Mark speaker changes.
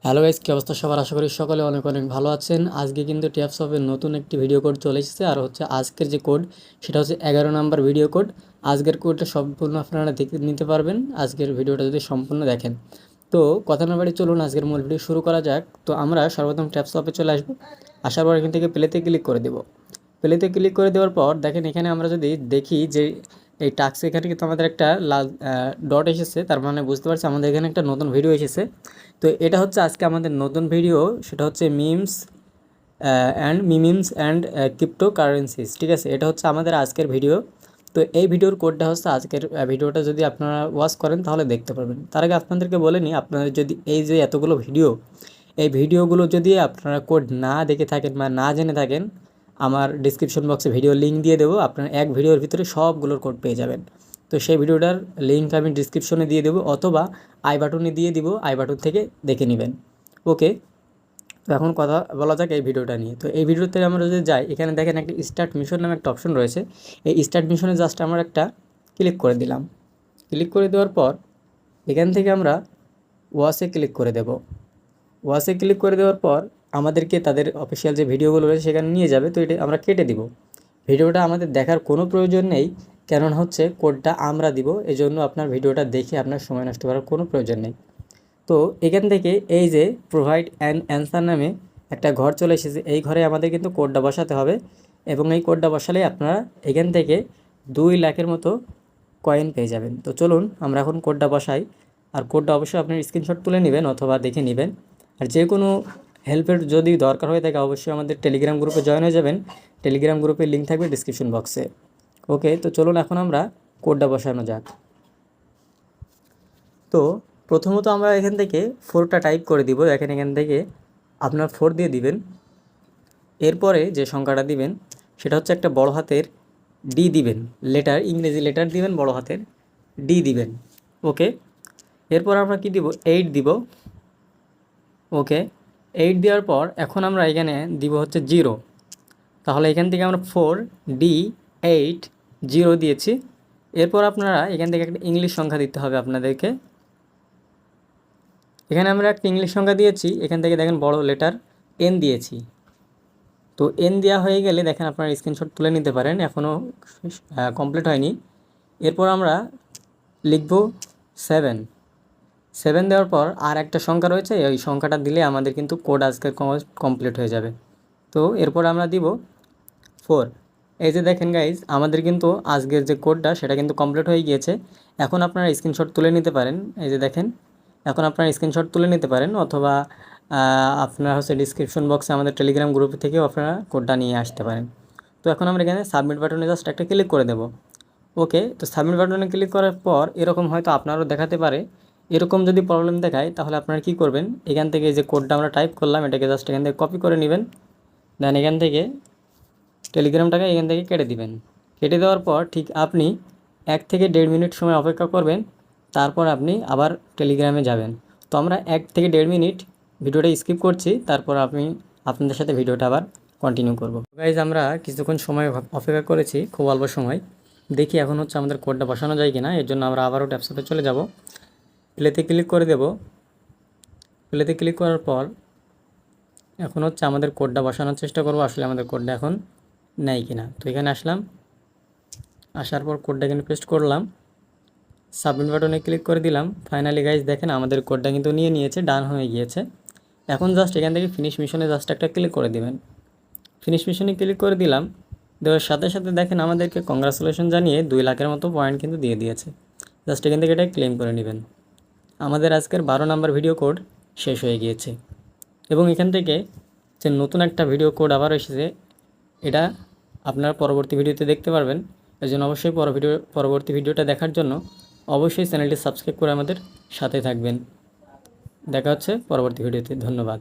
Speaker 1: Hello guys, কি অবস্থা সবার? আশা করি সকলে অনেক অনেক ভালো আছেন। আজকে কিন্তু ট্যাপসপের নতুন একটি ভিডিও কোড চলে এসেছে, আর হচ্ছে আজকের যে কোড সেটা হচ্ছে 11 নাম্বার ভিডিও কোড। আজকের কোডটা সম্পূর্ণ আপনারা দেখে নিতে পারবেন আজকের ভিডিওটা যদি সম্পূর্ণ দেখেন। তো কথা না বাড়ি চলুন আজকের মূল ভিডিও শুরু করা যাক। তো আমরা সর্বপ্রথম ট্যাপসপে চলে আসবো। আসার পর এখান থেকে প্লেতে ক্লিক করে দেবো। প্লেতে ক্লিক করে দেওয়ার পর দেখেন এখানে আমরা যদি দেখি যে এই টাস্ক এখানে কিন্তু আমাদের একটা লাল ডট এসেছে, তার মানে বুঝতে পারছি আমাদের এখানে একটা নতুন ভিডিও এসেছে। তো এটা হচ্ছে আজকে আমাদের নতুন ভিডিও, সেটা হচ্ছে মিমিমস অ্যান্ড ক্রিপ্টো কারেন্সিস। ঠিক আছে, এটা হচ্ছে আমাদের আজকের ভিডিও। তো এই ভিডিওর কোডটা হচ্ছে আজকের ভিডিওটা যদি আপনারা ওয়াচ করেন তাহলে দেখতে পারবেন। তার আগে আপনাদেরকে বলে নিই, আপনাদের যদি এই যে এতগুলো ভিডিও, এই ভিডিওগুলো যদি আপনারা কোড না দেখে থাকেন বা না জেনে থাকেন, আমার ডিসক্রিপশন বক্সে ভিডিও লিঙ্ক দিয়ে দেবো। আপনারা এক ভিডিওর ভিতরে সবগুলোর কোড পেয়ে যাবেন। তো সেই ভিডিওটার লিঙ্ক আমি ডিসক্রিপশনে দিয়ে দেবো, অথবা আই বাটনে দিয়ে দিব, আই বাটন থেকে দেখে নেবেন। ওকে, তো এখন কথা বলা যাক এই ভিডিওটা নিয়ে। তো এই ভিডিওতে আমরা যদি যাই, এখানে দেখেন একটা স্টার্ট মিশন নামে একটা অপশন রয়েছে। এই স্টার্ট মিশনে জাস্ট আমরা একটা ক্লিক করে দিলাম। ক্লিক করে দেওয়ার পর এখান থেকে আমরা ওয়াচে ক্লিক করে দেব। ওয়াচে ক্লিক করে দেওয়ার পর আমাদেরকে তাদের অফিসিয়াল যে ভিডিওগুলো রয়েছে সেখানে নিয়ে যাবে। তো এটা আমরা কেটে দিব। ভিডিওটা আমাদের দেখার কোনো প্রয়োজন নেই, কারণ হচ্ছে কোডটা আমরা দিব, এজন্য আপনার ভিডিওটা দেখে আপনার সময় নষ্ট করার কোনো প্রয়োজন নেই। তো এখান থেকে এই যে প্রোভাইড অ্যান অ্যান্সার নামে একটা ঘর চলে এসেছে, এই ঘরে আমাদের কিন্তু কোডটা বসাতে হবে, এবং এই কোডটা বসালে আপনারা এখান থেকে 2 লাখের মতো কয়েন পেয়ে যাবেন। তো চলুন আমরা এখন কোডটা বসাই। আর কোডটা অবশ্যই আপনি স্ক্রিনশট তুলে নেবেন অথবা দেখে নেবেন। আর যে কোনো হেল্পের যদি দরকার হয়ে থাকে অবশ্যই আমাদের টেলিগ্রাম গ্রুপে জয়েন হয়ে যাবেন। টেলিগ্রাম গ্রুপের লিঙ্ক থাকবে ডিসক্রিপশন বক্সে। ওকে, তো চলুন এখন আমরা কোডটা বসানো যাক। তো প্রথমত আমরা এখান থেকে 4টা টাইপ করে দিব। দেখেন এখান থেকে আপনার 4 দিয়ে দিবেন। এরপরে যে সংখ্যাটা দিবেন সেটা হচ্ছে একটা বড় হাতের ডি দিবেন, লেটার, ইংরেজি লেটার দিবেন, বড় হাতের ডি দিবেন। ওকে, এরপর আমরা কি দিব? 8 দিব। ওকে, 8 দেওয়ার পর এখন আমরা এখানে দিব হচ্ছে 0। তাহলে এখান থেকে আমরা 4D8 0 দিয়েছি। এরপর আপনারা এখান থেকে একটা ইংলিশ সংখ্যা দিতে হবে আপনাদেরকে। এখানে আমরা একটা ইংলিশ সংখ্যা দিয়েছি, এখান থেকে দেখেন বড় লেটার এন দিয়েছি। তো এন দেওয়া হয়ে গেলে দেখেন আপনারা স্ক্রিনশট তুলে নিতে পারেন, এখনও কমপ্লিট হয়নি। এরপর আমরা লিখব 7 দেওয়ার পর আর একটা সংখ্যা রয়েছে, ওই সংখ্যাটা দিলে আমাদের কিন্তু কোড আজকে কমপ্লিট হয়ে যাবে। তো এরপর আমরা দিব 4। এই যে দেখেন গাইজ, আমাদের কিন্তু আজকের যে কোডটা সেটা কিন্তু কমপ্লিট হয়ে গিয়েছে। এখন আপনারা স্ক্রিনশট তুলে নিতে পারেন। এই যে দেখেন, এখন আপনারা স্ক্রিনশট তুলে নিতে পারেন, অথবা আপনারা হচ্ছে ডিসক্রিপশন বক্সে আমাদের টেলিগ্রাম গ্রুপ থেকেও আপনারা কোডটা নিয়ে আসতে পারেন। তো এখন আমরা এখানে সাবমিট বাটনে জাস্ট একটা ক্লিক করে দেব। ওকে, তো সাবমিট বাটনে ক্লিক করার পর এরকম হয়তো আপনারও দেখাতে পারে। এরকম যদি প্রবলেম দেখায় তাহলে আপনারা কী করবেন? এখান থেকে যে কোডটা আমরা টাইপ করলাম এটাকে জাস্ট এখান থেকে কপি করে নেবেন। দেন এখান থেকে টেলিগ্রামটাকে এখান থেকে কেটে দিবেন। কেটে দেওয়ার পর ঠিক আপনি 1 থেকে 1.5 মিনিট সময় অপেক্ষা করবেন, তারপর আপনি আবার টেলিগ্রামে যাবেন। তো আমরা 1 থেকে 1.5 মিনিট ভিডিওটা স্কিপ করছি, তারপর আপনাদের সাথে ভিডিওটা আবার কন্টিনিউ করব। গাইজ, আমরা কিছুক্ষণ সময় অপেক্ষা করেছি, খুব অল্প সময়। দেখি এখন হচ্ছে আমাদের কোডটা বসানো যায় কি না। এর জন্য আমরা আবারও ট্যাপসপে চলে যাব। প্লেতে ক্লিক করে দেব। প্লেতে ক্লিক করার পর এখন হচ্ছে আমাদের কোডটা বসানোর চেষ্টা করব, আসলে আমাদের কোডটা এখন নেই কিনা। তো এখানে আসলাম, আসার পর কোডটা এখানে পেস্ট করলাম, সাবমিট বাটনে ক্লিক করে দিলাম। ফাইনালি গাইজ দেখেন আমাদের কোডটা কিন্তু নিয়েছে, ডান হয়ে গিয়েছে। এখন জাস্ট এখান থেকে ফিনিশ মিশনে জাস্ট একটা ক্লিক করে দিবেন। ফিনিশ মিশনে ক্লিক করে দিলাম। দেওয়ার সাথে সাথে দেখেন আমাদেরকে কংগ্রাচুলেশন জানিয়ে 2 লাখের মতো পয়েন্ট কিন্তু দিয়ে দিয়েছে। জাস্ট এখান থেকে এটা ক্লেম করে নেবেন। আমাদের আজকের 12 নাম্বার ভিডিও কোড শেষ হয়ে গিয়েছে, এবং এখান থেকে যে নতুন একটা ভিডিও কোড আবার এসেছে, এটা আপনারা পরবর্তী ভিডিওতে দেখতে পারবেন। এর জন্য অবশ্যই পরবর্তী ভিডিওটা দেখার জন্য অবশ্যই চ্যানেলটি সাবস্ক্রাইব করে আমাদের সাথে থাকবেন। দেখা হচ্ছে পরবর্তী ভিডিওতে। ধন্যবাদ।